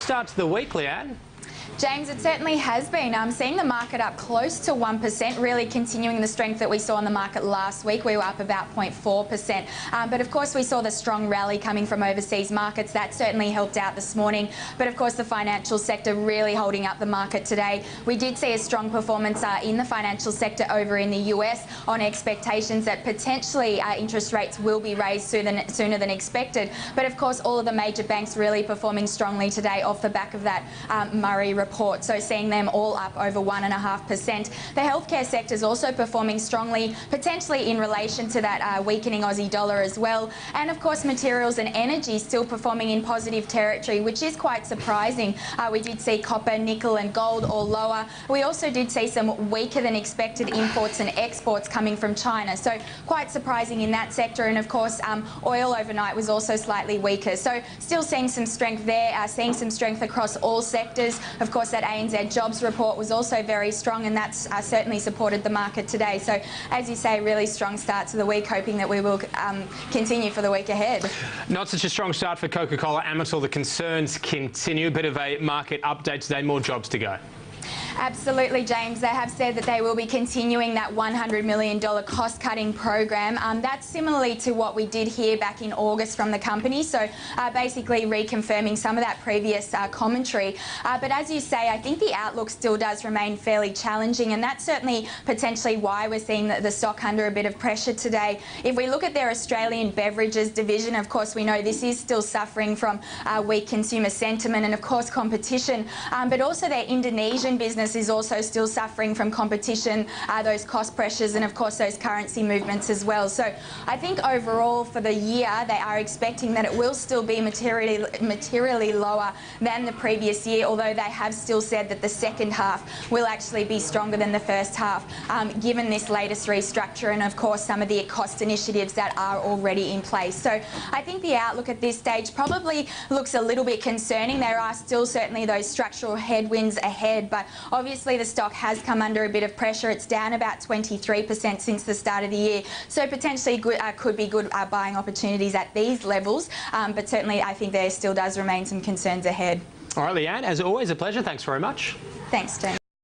Start to the week, Leanne. James, it certainly has been. Seeing the market up close to 1%, really continuing the strength that we saw in the market last week. We were up about 0.4%. But of course, we saw the strong rally coming from overseas markets. That certainly helped out this morning. But of course, the financial sector really holding up the market today. We did see a strong performance in the financial sector over in the US on expectations that potentially interest rates will be raised sooner than expected. But of course, all of the major banks really performing strongly today off the back of that Murray report. So seeing them all up over 1.5%. The healthcare sector is also performing strongly, potentially in relation to that weakening Aussie dollar as well. And of course, materials and energy still performing in positive territory, which is quite surprising. We did see copper, nickel and gold all lower. We also did see some weaker than expected imports and exports coming from China. So quite surprising in that sector. And of course, oil overnight was also slightly weaker. So still seeing some strength there, seeing some strength across all sectors. Of course, that ANZ jobs report was also very strong, and that's certainly supported the market today. So, as you say, really strong start to the week, hoping that we will continue for the week ahead. Not such a strong start for Coca Cola. Amatil, the concerns continue. A bit of a market update today. More jobs to go. Absolutely, James. They have said that they will be continuing that $100 million cost-cutting program. That's similarly to what we did hear back in August from the company. So basically reconfirming some of that previous commentary. But as you say, I think the outlook still does remain fairly challenging, and that's certainly potentially why we're seeing the stock under a bit of pressure today. If we look at their Australian beverages division, of course, we know this is still suffering from weak consumer sentiment and, of course, competition. But also their Indonesian business is also still suffering from competition, those cost pressures and of course those currency movements as well. So I think overall for the year they are expecting that it will still be materially lower than the previous year, although they have still said that the second half will actually be stronger than the first half, given this latest restructure and of course some of the cost initiatives that are already in place. So I think the outlook at this stage probably looks a little bit concerning. There are still certainly those structural headwinds ahead, but obviously the stock has come under a bit of pressure. It's down about 23% since the start of the year. So potentially could be good buying opportunities at these levels. But certainly I think there still does remain some concerns ahead. All right, Leanne, as always, a pleasure. Thanks very much. Thanks, James.